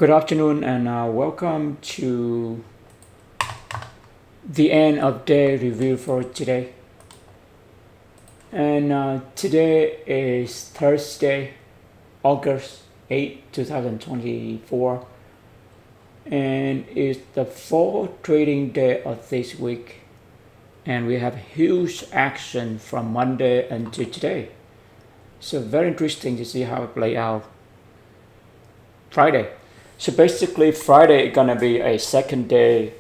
Good afternoon and welcome to the end of day review for today. And today is Thursday, August 8, 2024, and it's the fourth trading day of this week. And we have huge action from Monday until today. So very interesting to see how it play out. Friday. So basically Friday is gonna be a second day,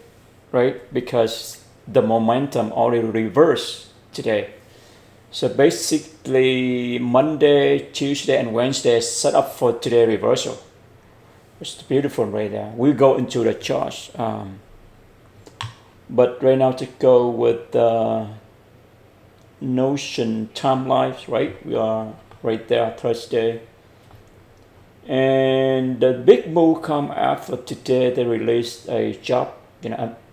right? Because the momentum already reversed today. So basically Monday, Tuesday, and Wednesday is set up for today reversal. It's beautiful right there. We'll go into the charts. But right now to go with the Notion timelines, right? We are right there Thursday. And the big move come after today. They released a job,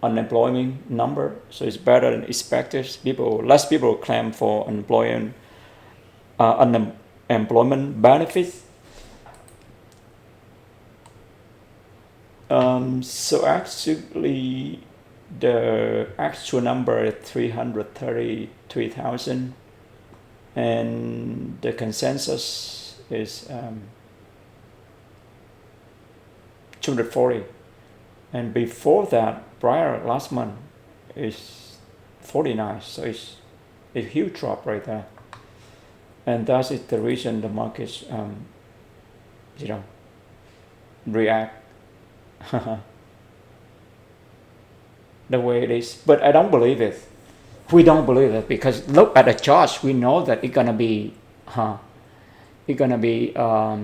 unemployment number, so it's better than expected. Less people claim for unemployment benefits. So actually, the actual number is 333,000, and the consensus is 240, and before that, prior last month, is 49. So it's a huge drop right there, and that is the reason the markets, react the way it is. But I don't believe it. We don't believe it because look at the charts. We know that it's gonna be, it's gonna be a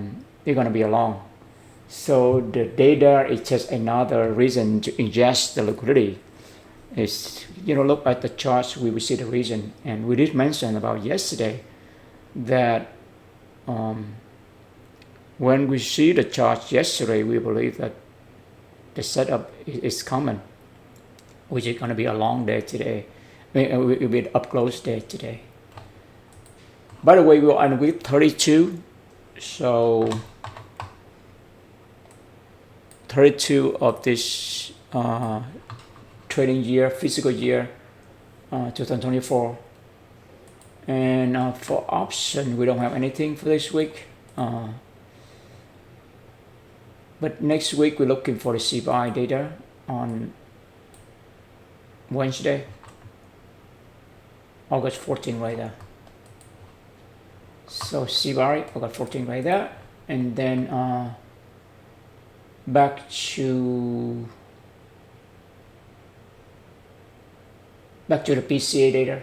long. So the data is just another reason to ingest the liquidity. It's, look at the charts, we will see the reason. And we did mention about yesterday that when we see the charts yesterday, we believe that the setup is common, which is going to be a long day today. It will be an up close day today. By the way, we're on week 32. So 32 of this trading year, fiscal year 2024. And for option, we don't have anything for this week. But next week, we're looking for the CPI data on Wednesday, August 14 right there. So CPI, August 14 right there. And then back to the PCA data,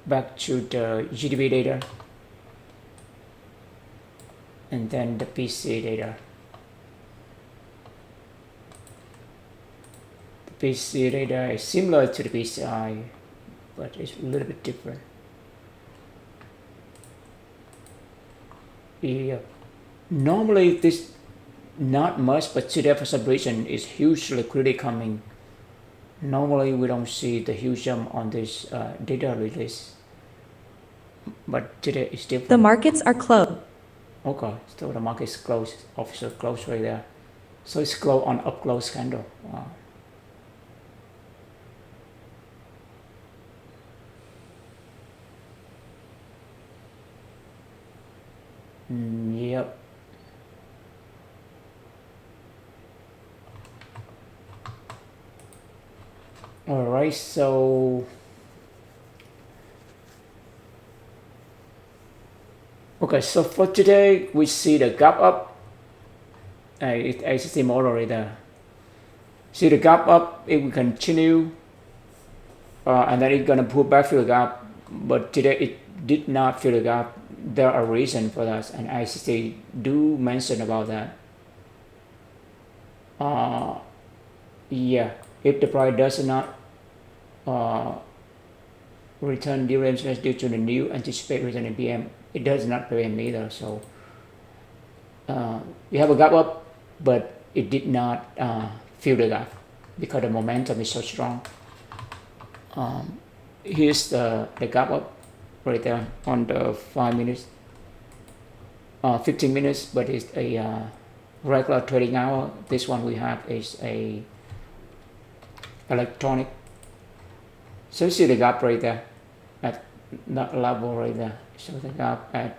back to the GDP data, and then the PCA data. The PCA data is similar to the PCI, but it's a little bit different. Yeah. Normally this not much, but today for some reason is huge liquidity coming. Normally we don't see the huge jump on this data release, but today is different. The markets are closed. Okay, so the market is closed, official close right there. So it's closed on up close candle. Wow. Yep. All right, so okay, so for today we see the gap up. I see model right there. See the gap up, it will continue, and then it's gonna pull back through the gap. But today it did not fill the gap. There are reasons for that, and ICT do mention about that. Yeah, if the price does not return during due to the new anticipated return in PM, it does not PM either. So we have a gap up, but it did not fill the gap because the momentum is so strong. Here's the gap up right there on the 5 minutes 15 minutes, but it's a regular trading hour. This one we have is a electronic. So you see the gap right there at that level right there. So the gap at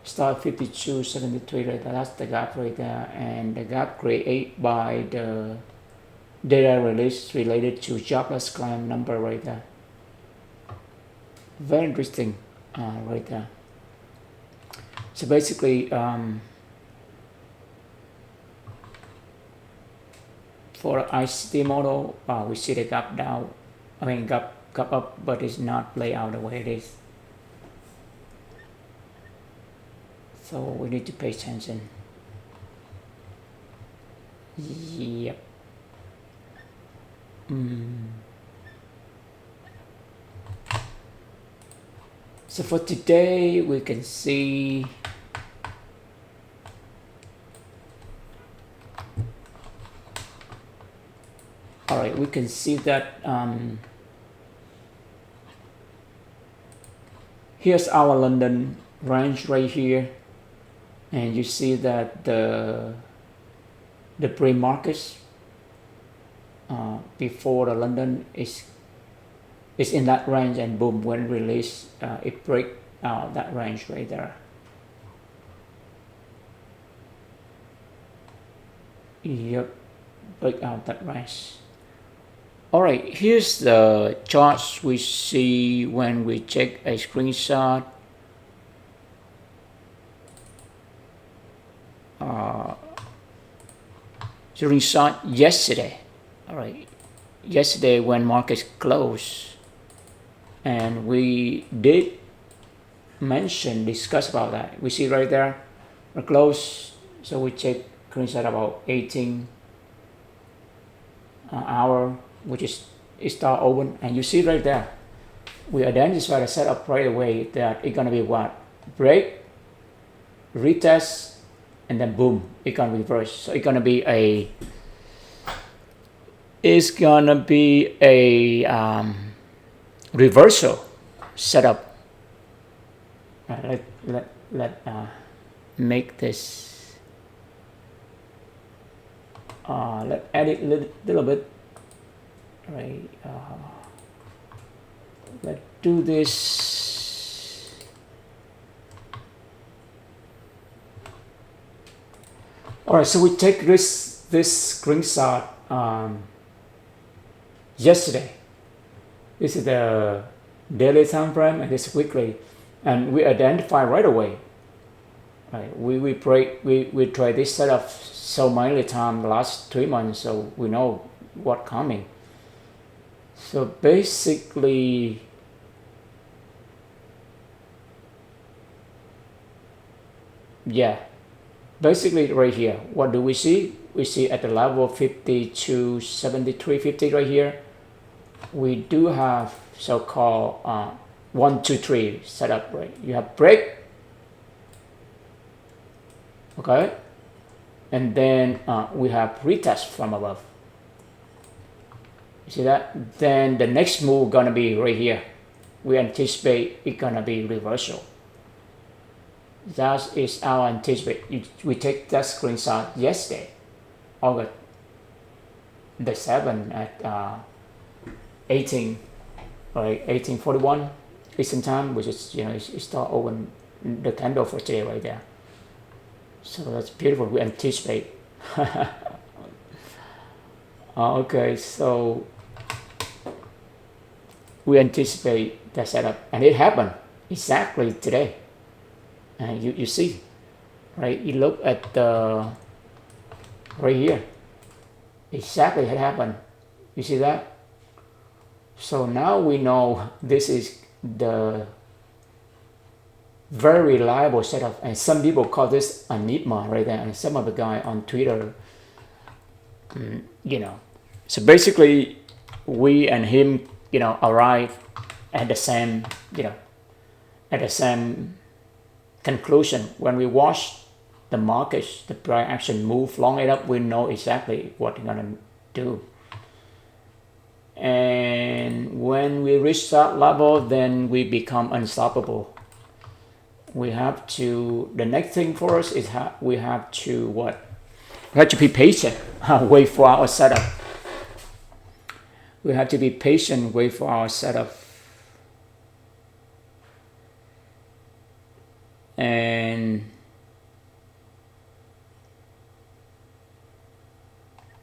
start 52.73 right there. That's the gap right there, and the gap created by the data release related to jobless claim number right there. Very interesting right there. So basically, for ICT model, we see the gap down. I mean gap up, but it's not laid out the way it is. So we need to pay attention. Yep. So for today, we can see all right, we can see that here's our London range right here, and you see that the pre-markets before the London is in that range, and boom, when released, it break that range right there. Yep, break out that range. All right, here's the charts we see when we check a screenshot. Screenshot yesterday. All right, yesterday when markets closed, and we did discuss about that. We see right there, we're close. So we check screenshot about 18 hour, which is start open, and you see right there, we identify the setup right away that it's gonna be what? Break, retest, and then boom, it's gonna reverse. So it's gonna be a reversal setup. Let make this. Let edit a little bit. Right. Let's do this. All right. So we take this screenshot yesterday. This is the daily time frame, and this is weekly, and we identify right away. Right. We try this setup so many times the last 3 months, so we know what's coming. So basically, yeah, basically right here, what do we see? We see at the level of 52.73.50 right here, we do have so-called 1, 2, 3 setup, right? You have break, okay, and then we have retest from above. You see that? Then the next move gonna be right here. We anticipate it gonna be reversal. That is our anticipate. We take that screenshot yesterday, August the 7th at 1841 Eastern time, which is it start open the candle for today right there. So that's beautiful. We anticipate. Okay, so we anticipate that setup, and it happened exactly today. And you see, right? You look at the right here, exactly it happened. You see that? So now we know this is the very reliable setup, and some people call this enigma right there, and some of the guy on Twitter, So basically, we and him, arrive at the same, conclusion. When we watch the markets, the price action move long enough, we know exactly what we're gonna do. And when we reach that level, then we become unstoppable. we have to, the next thing for us is we have to what? We have to be patient, wait for our setup. We have to be patient, wait for our setup. And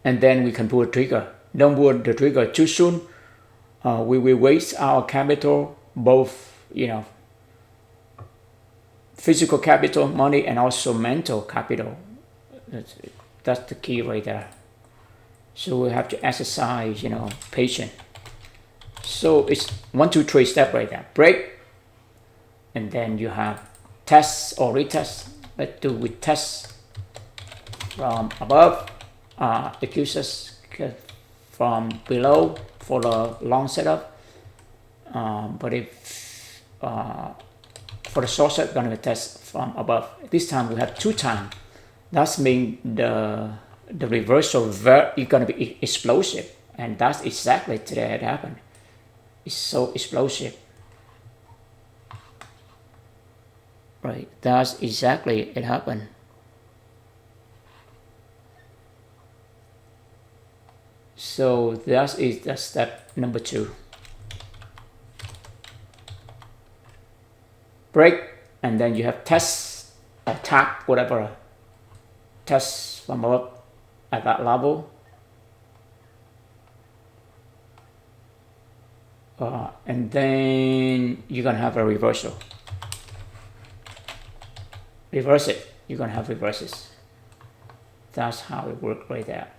then we can pull the trigger. Don't pull the trigger too soon. We will waste our capital, both, physical capital, money, and also mental capital. That's the key right there. So we have to exercise, patience. So it's 1, 2, 3 step right there. Break, and then you have test or retest. Let's do with test from above, excuses from below for the long setup. But if for the short setup, gonna test from above. This time we have 2 times. That means the reversal is gonna be explosive, and that's exactly today it happened. It's so explosive. Right, that's exactly it happened. So that is the step number 2. Break, and then you have test or tap, whatever. Test from above at that level. And then you're gonna have a reversal. Reverse it. You're gonna have reverses. That's how it works right there.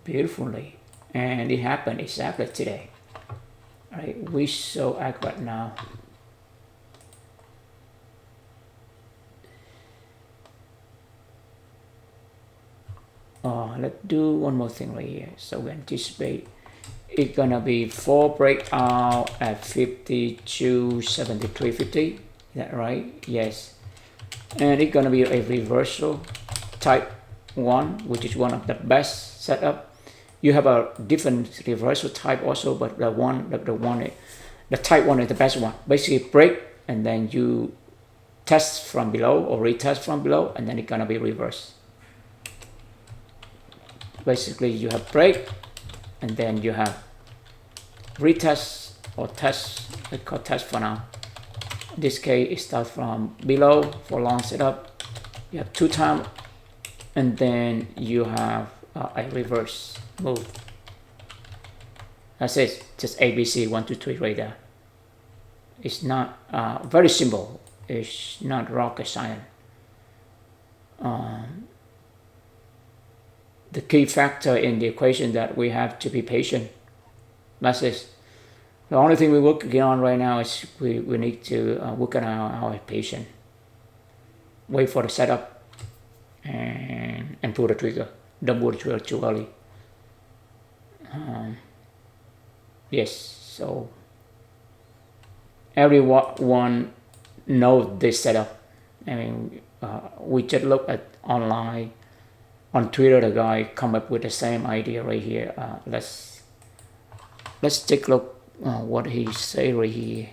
Beautifully. And it happened exactly today. Alright, we're so accurate now. Let's do one more thing right here. So we anticipate it's gonna be 4 breakout at 52.73.50. Is that right? Yes. And it's gonna be a reversal type 1, which is one of the best setup. You have a different reversal type also, but the type 1 is the best one. Basically break, and then you test from below or retest from below, and then it's gonna be reversed. Basically you have break, and then you have retest or test. Let's call test for now. In this case, it starts from below for long setup. You have 2 times, and then you have a reverse move. That's it. Just ABC 1, 2, 3 right there. It's not very simple. It's not rocket science. The key factor in the equation that we have to be patient. That's it. The only thing we're working on right now is we need to work on our patience. Wait for the setup and pull the trigger. Don't pull the trigger too early. Yes, so everyone knows this setup. I mean, we just look at online. On Twitter, the guy come up with the same idea right here. Let's take a look what he say right here.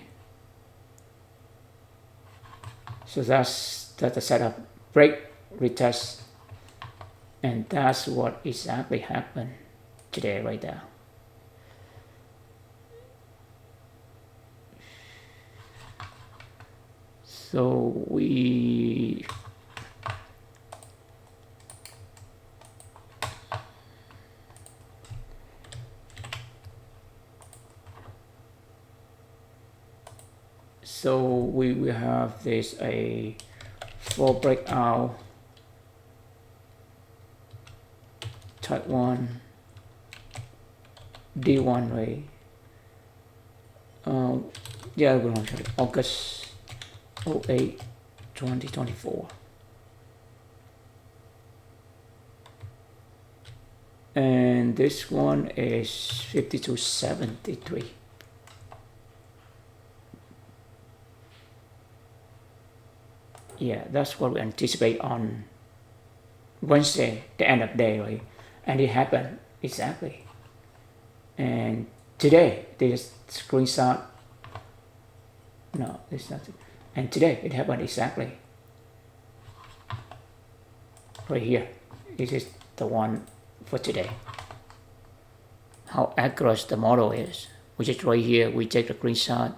So that's the setup. Break, retest, and that's what exactly happened today right there. So we have this a 4 breakout type 1 D1 right. Yeah, we're going to August 08 2024, and this one is 52.73. Yeah, that's what we anticipate on Wednesday, the end of the day, right? And it happened exactly. And today, this screenshot, no, it's not. And today it happened exactly right here. This is the one for today. How accurate the model is. We just right here, we take the screenshot.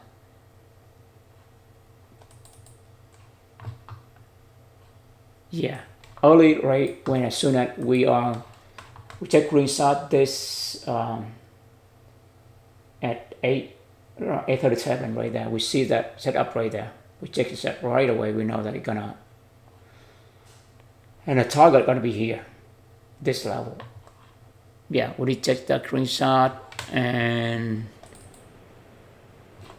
Yeah, early right when as soon as we take screenshot this at 8:37 right there. We see that set up right there. We check it set right away. We know that it's gonna, and the target gonna be here, this level. Yeah, we check the screenshot, and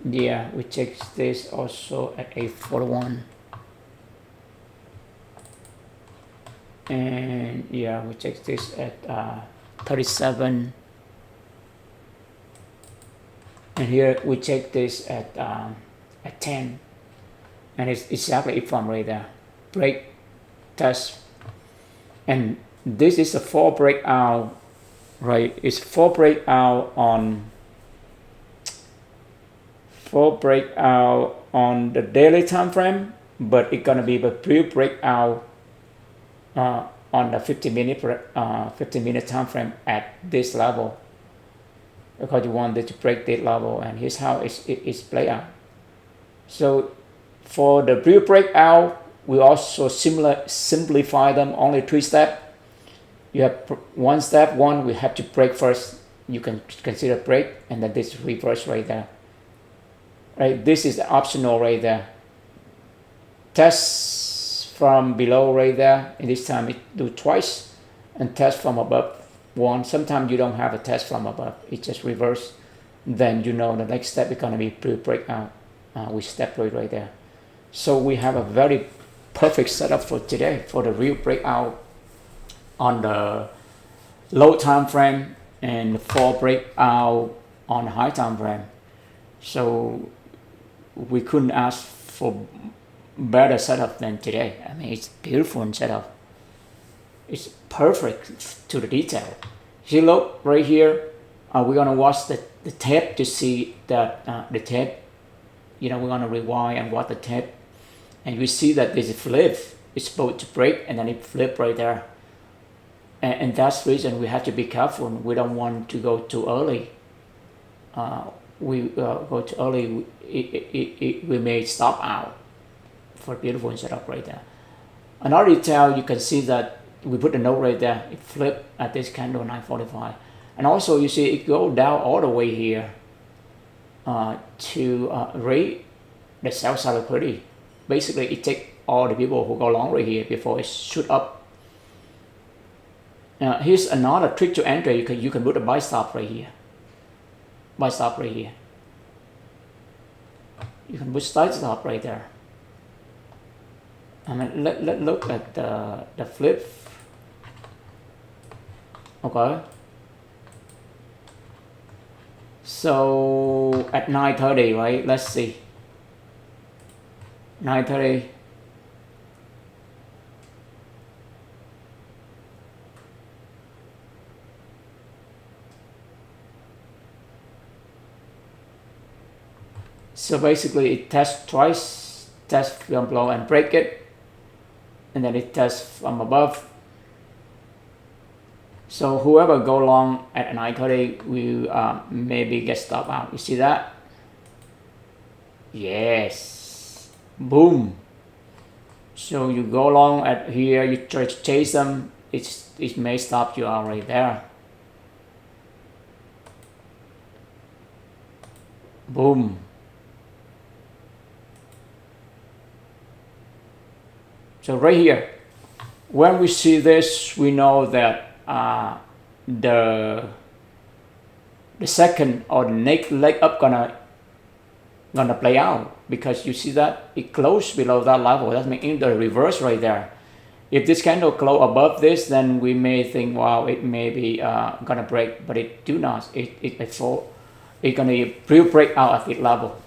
yeah, we check this also at 8:41. And yeah, we check this at 37. And here we check this at 10. And it's exactly from right there. Break, test. And this is a 4 breakout, right? It's 4 breakout on the daily time frame, but it's gonna be the pre-breakout on the 15-minute time frame at this level, because you wanted to break this level, and here's how it's play out. So for the pre-breakout, we also simplify them, only 3 steps. You have one step, we have to break first. You can consider break, and then this reverse right there. Right, this is the optional right there. Test from below right there, and this time it do twice, and test from above one. Sometimes you don't have a test from above, it's just reverse. Then you know the next step is going to be pre-breakout. We step right there. So we have a very perfect setup for today for the real breakout on the low time frame and for breakout on the high time frame. So we couldn't ask for better setup than today. I mean, it's beautiful setup. It's perfect to the detail. If you look right here, we're gonna watch the tape to see that the tape. We're gonna rewind and watch the tape, and we see that there's a flip. It's supposed to break, and then it flip right there. And that's the reason we have to be careful. We don't want to go too early. We go too early, we may stop out. For beautiful setup right there. Another detail, you can see that we put the note right there. It flipped at this candle 9:45, and also you see it go down all the way here to rate the sell side liquidity. Basically, it takes all the people who go long right here before it shoot up. Here's another trick to enter. You can put a buy stop right here. Buy stop right here. You can put side stop right there. I mean, let's look at the flip. Okay. So at 9:30, right? Let's see. 9:30. So basically, it tests twice, tests from below and break it, and then it tests from above. So whoever go long at 9:30 will maybe get stopped out. You see that? Yes. Boom. So you go long at here, you try to chase them, it may stop you out right there. Boom. So right here, when we see this, we know that the second or the next leg up gonna play out, because you see that it closed below that level. That means in the reverse right there. If this candle close above this, then we may think, wow, it may be gonna break, but it do not. It's gonna break out at this level.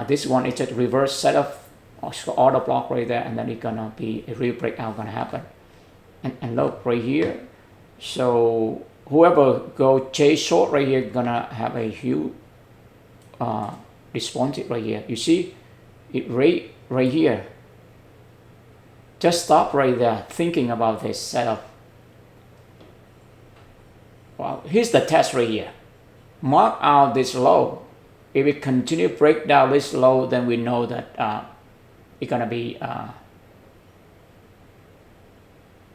This one is just reverse setup. Auto block right there, and then it's gonna be a real breakout gonna happen. And look right here. So whoever go chase short right here gonna have a huge response right here. You see, it right here. Just stop right there thinking about this setup. Well, here's the test right here. Mark out this low. If it continue break down this low, then we know that it's gonna be a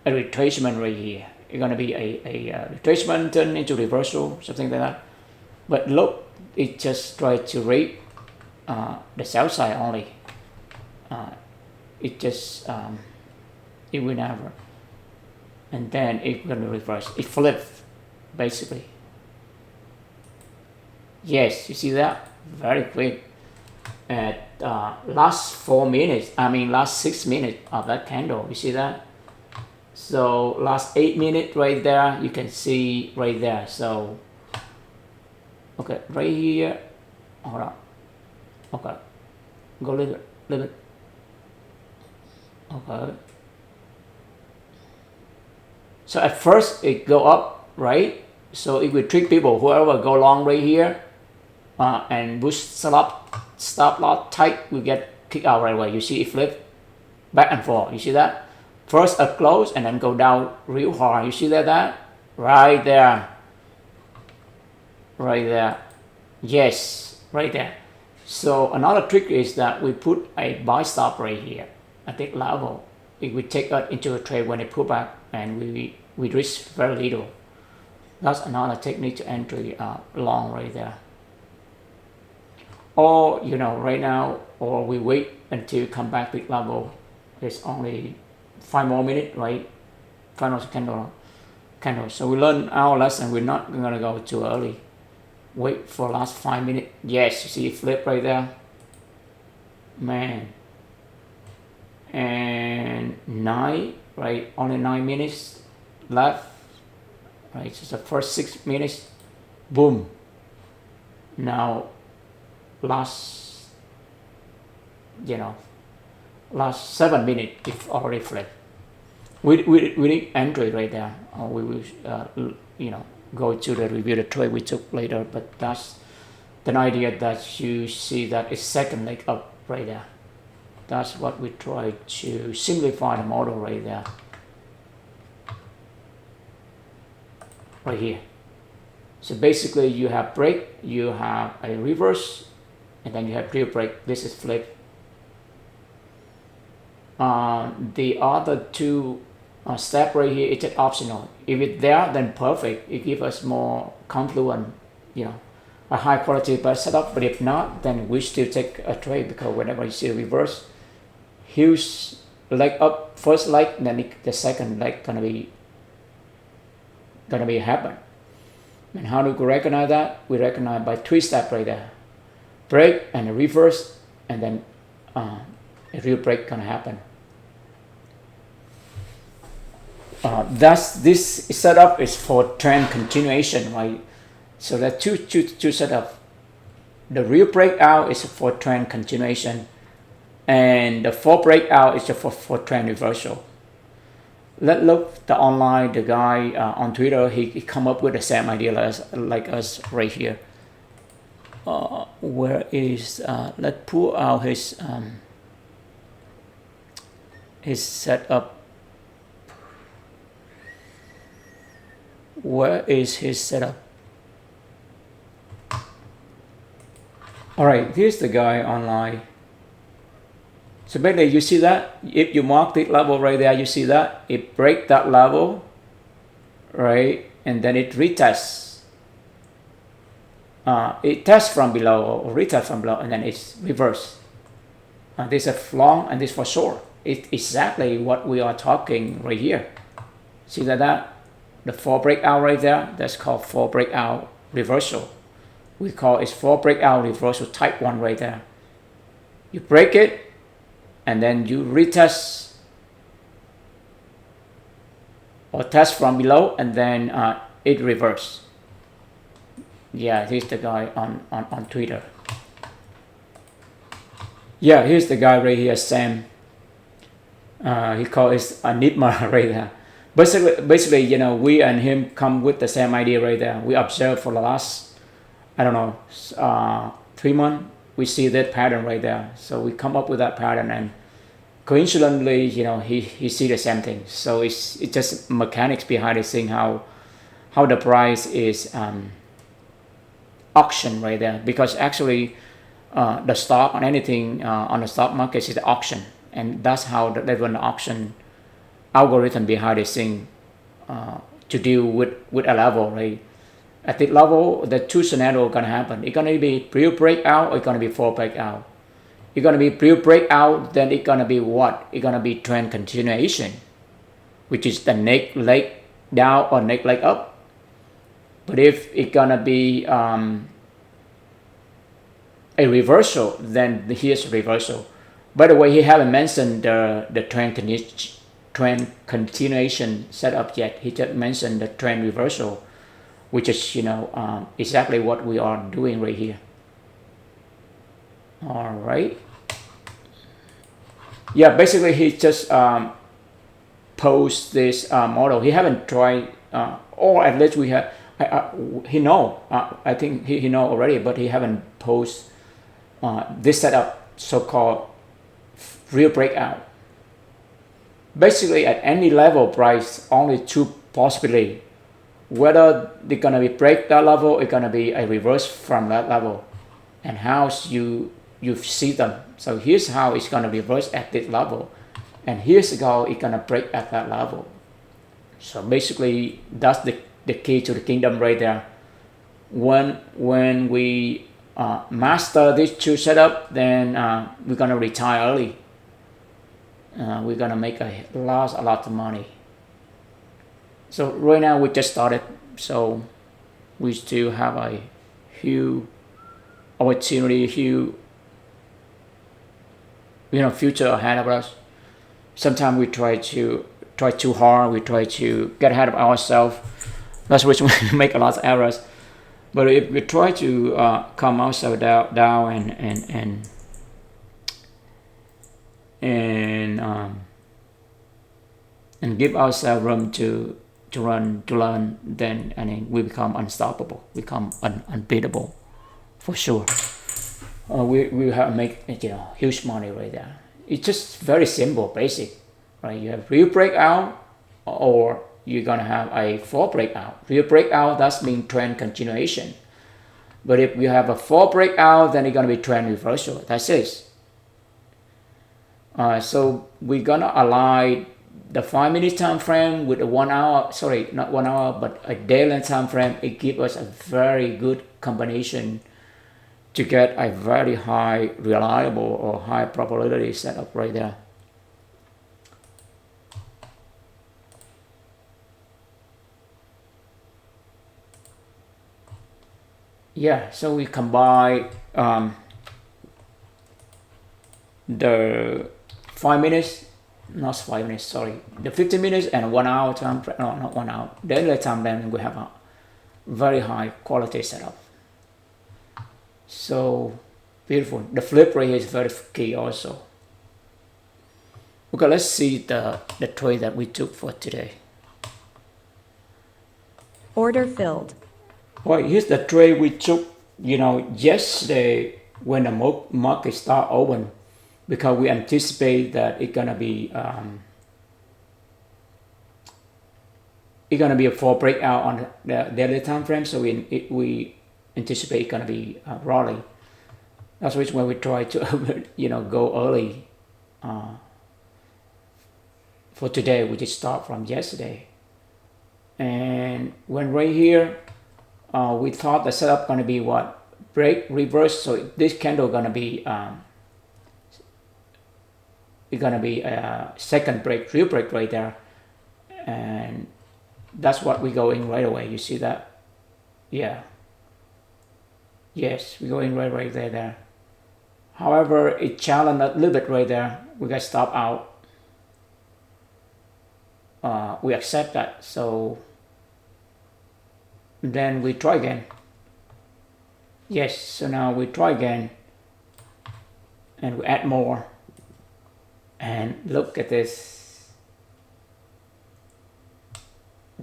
retracement right here. It's gonna be a retracement turn into reversal, something like that. But look, it just tried to rate the sell side only. It just it will never, and then it's gonna reverse. It flipped basically. Yes, you see that very quick. At last 4 minutes, last 6 minutes of that candle, you see that. So last 8 minutes right there, you can see right there. So okay, right here, hold on. Okay, go a little bit. Okay. So at first it go up, right? So it will trick people. Whoever go long right here and push stop loss tight, will get kicked out right away. You see it flip back and forth. You see that? First up close and then go down real hard. You see that? Right there. Right there. Yes, right there. So another trick is that we put a buy stop right here at that level. It will take us into a trade when it pull back, and we risk very little. That's another technique to entry long right there. Or right now, or we wait until come back big level. It's only 5 more minutes, right? Final candle. So we learn our lesson. We're not gonna go too early. Wait for last 5 minutes. Yes, you see it flip right there, man. And 9, right? Only 9 minutes left, right? So the first 6 minutes, boom. Now last 7 minutes, it already flipped. We need entry right there. We will go to the review the trade we took later, but that's the idea that you see that it's second leg up right there. That's what we try to simplify the model right there. Right here. So basically you have break, you have a reverse, and then you have real break. This is flip. The other two step right here, it's optional. If it's there, then perfect. It gives us more confluent, a high quality buy setup. But if not, then we still take a trade, because whenever you see a reverse, huge leg up, first leg, then the second leg gonna be happen. And how do we recognize that? We recognize by 3 steps right there: break and a reverse, and then a real break gonna happen. This setup is for trend continuation, right? So there are two setup. The real breakout is for trend continuation, and the full breakout is for trend reversal. Let's look the online, the guy on Twitter, he come up with the same idea like us right here. Where is let's pull out his setup. Where is his setup? All right, here's the guy online. So basically, you see that if you mark the level right there, you see that it break that level, right, and then it retests. It tests from below or retests from below, and then it's reverse. This is long and this for short. It's exactly what we are talking right here. See that the 4 breakout right there, that's called 4 breakout reversal. We call it 4 breakout reversal type 1 right there. You break it, and then you retest or test from below, and then it reverse. Yeah, here's the guy on Twitter. Yeah, here's the guy right here, Sam. He calls it Enigma right there. Basically, we and him come with the same idea right there. We observe for the last, I don't know, 3 months, we see that pattern right there. So we come up with that pattern, and coincidentally, he see the same thing. So it's just mechanics behind it, seeing how the price is auction right there, because actually the stock on anything on the stock market is the auction, and that's how they run the auction algorithm behind this thing to deal with a level, right? At this level, the two scenarios are gonna happen. It's gonna be pre-breakout or it's gonna be full breakout. It's gonna be pre-breakout, then it's gonna be what? It's gonna be trend continuation, which is the next leg down or next leg up. But if it's gonna be a reversal, then here's a reversal. By the way, he haven't mentioned the trend continuation setup yet. He just mentioned the trend reversal, which is exactly what we are doing right here. All right. Yeah, basically he just posed this model. He haven't tried, or at least we have. He know. I think he know already, but he haven't posed this setup, so-called real breakout. Basically, at any level price, only two possibilities. Whether they're gonna be break that level, it's gonna be a reverse from that level, and how you see them. So here's how it's gonna reverse at this level, and here's how it's gonna break at that level. So basically, that's the key to the kingdom right there. When we master these two setup, then we're gonna retire early. We're gonna make a lot of money. So right now we just started, so we still have a huge opportunity, huge future ahead of us. Sometimes we try too hard, we try to get ahead of ourselves. That's which we make a lot of errors. But if we try to calm ourselves down and give ourselves room to learn, then we become unstoppable, become unbeatable, for sure. We have make huge money right there. It's just very simple, basic, right? You have real breakout, or you're gonna have a full breakout. Real breakout, that's mean trend continuation. But if you have a full breakout, then it's gonna be trend reversal. That's it. So we're gonna align the 5-minute time frame with a 1 hour, sorry, not 1 hour, but a daily time frame. It gives us a very good combination to get a very high reliable or high probability setup right there. Yeah, so we combine the 5 minutes, not 5 minutes, sorry, the 15 minutes and 1 hour time frame, no, not 1 hour, daily time frame. We have a very high quality setup. So beautiful. The flip rate is very key also. Okay, let's see the trade that we took for today. Order filled. Well, here's the trade we took, yesterday when the market start open, because we anticipate that it's gonna be a full breakout on the daily time frame. So we anticipate it's gonna be rally. That's when we try to go early for today, which is start from yesterday. And when right here, we thought the setup gonna be what? Break, reverse. So this candle gonna be it's gonna be a second break, real break right there, and that's what we go in right away. You see that? Yeah. Yes, we go in right there. However, it challenged a little bit right there. We got stop out. We accept that. So then we try again. Yes, so now we try again, and we add more. And look at this.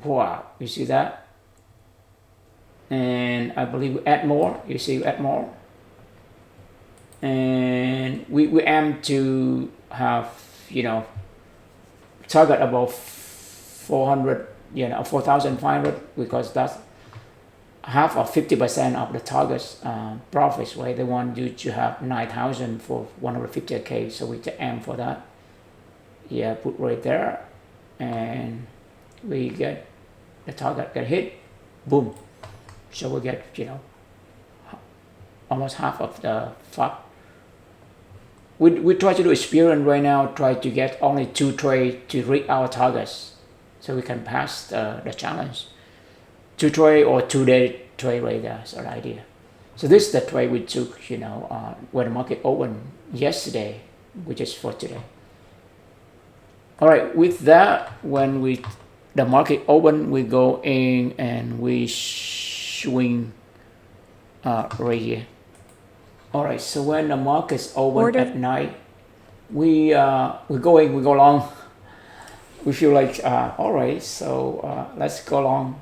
Wow, you see that? And I believe we add more. You see, we add more. and we aim to have, target about 400, 4,500, because that's half of 50% of the target's profits, right? They want you to have 9,000 for 150k, so we aim for that. Yeah, put right there, and we get the target get hit, boom. So we get, almost half of the FOB. We try to do experiment right now, try to get only 2 trades to reach our targets, so we can pass the challenge. 2 trade or 2-day trade right there is our idea. So this is the trade we took, when the market opened yesterday, which is for today. All right, with that, when the market open, we go in and we swing right here. All right, so when the market's open at night, we go in, we go long. We feel like, all right, so let's go long.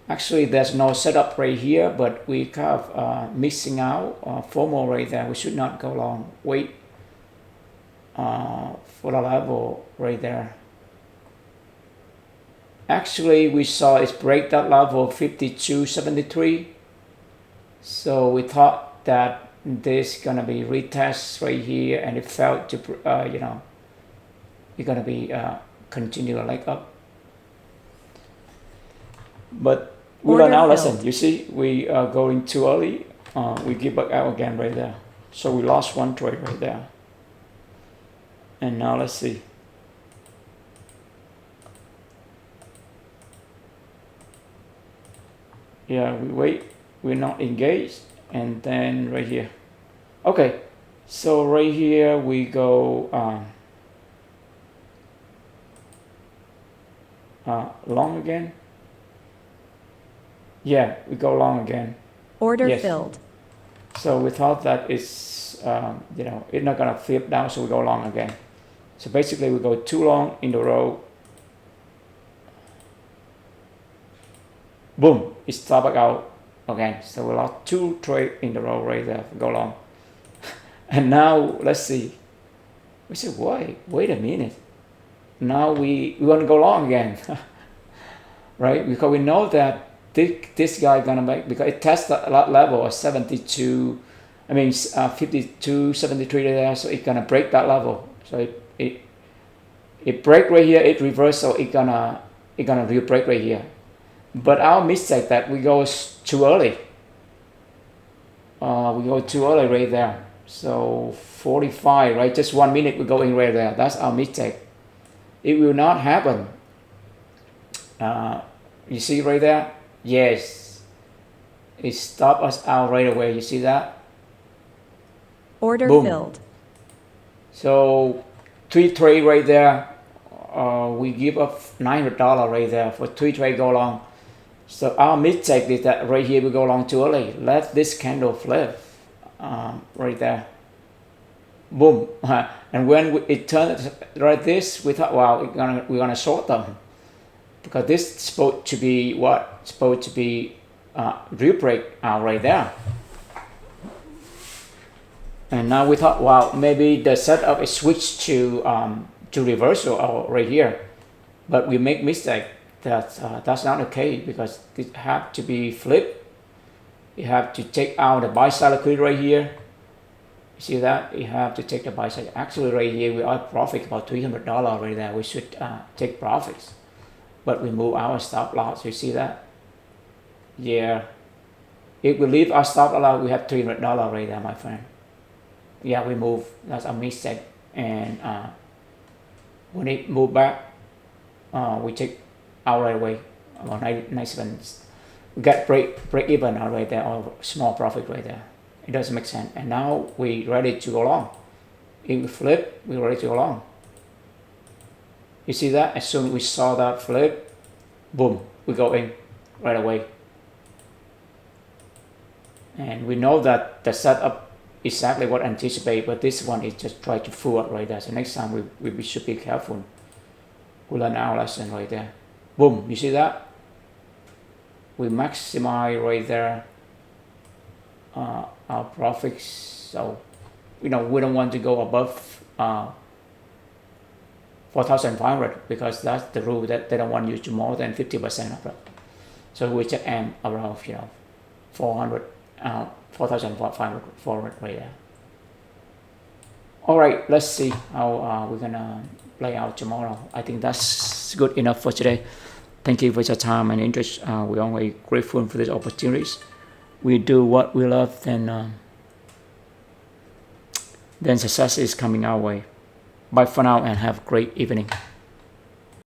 Actually, there's no setup right here, but we kind of missing out FOMO right there. We should not go long. Wait for the level right there. Actually, we saw it break that level 52.73. So we thought that this gonna be retest right here, and it felt to it's gonna be continue like up. But we learn our lesson. You see, we are going too early. We give back out again right there. So we lost 1 trade right there. And now let's see. Yeah, we wait. We're not engaged. And then right here. Okay, so right here we go long again. Yeah, we go long again. Order filled. So we thought that it's, it's not gonna flip down, so we go long again. So basically we go 2 long in the row. Boom, it stop back out again. So we lost 2 trades in the row right there, go long. And now let's see. We say, wait a minute. Now we want to go long again. Right? Because we know that this guy gonna make, because it tests a lot level of 72, 52, 73 there, so it's gonna break that level. So it break right here, it reverse, so it gonna re-break right here. But our mistake that we go too early. We go too early right there. So 45, right? Just 1 minute we go in right there. That's our mistake. It will not happen. You see right there? Yes. It stopped us out right away. You see that? Order filled. So 3 trade right there. We give up $900 right there for 3 trade go long. So our mistake is that right here we go long too early. Let this candle flip right there. Boom. And when it turned like this, we thought, wow, we're gonna short them, because this is supposed to be what? Supposed to be real break out right there. And now we thought, wow, maybe the setup is switched to reversal right here, but we make mistake. That's not okay, because it have to be flipped. You have to take out the buy side liquidity right here. You see that? You have to take the buy side. Actually, right here we are profit about $300 right there. We should take profits, but we move our stop loss. You see that? Yeah. If we leave our stop loss, we have $300 right there, my friend. Yeah, we move. That's a mistake. And when it move back, we take out right away about 97. We get break even out right there, or small profit right there. It doesn't make sense. And now we ready to go long. If we flip, we're ready to go long. You see that? As soon as we saw that flip, boom, we go in right away. And we know that the setup exactly what anticipate, but this one is just try to fool us right there. So next time we should be careful. We learn our lesson right there. Boom, you see that? We maximize right there our profits. So we don't want to go above 4,500 because that's the rule that they don't want you to more than 50% of it. So we just aim around 400, 4,500 forward right there. All right, let's see how we're gonna play out tomorrow. I think that's good enough for today. Thank you for your time and interest. We're always grateful for these opportunities. We do what we love, then success is coming our way. Bye for now and have a great evening.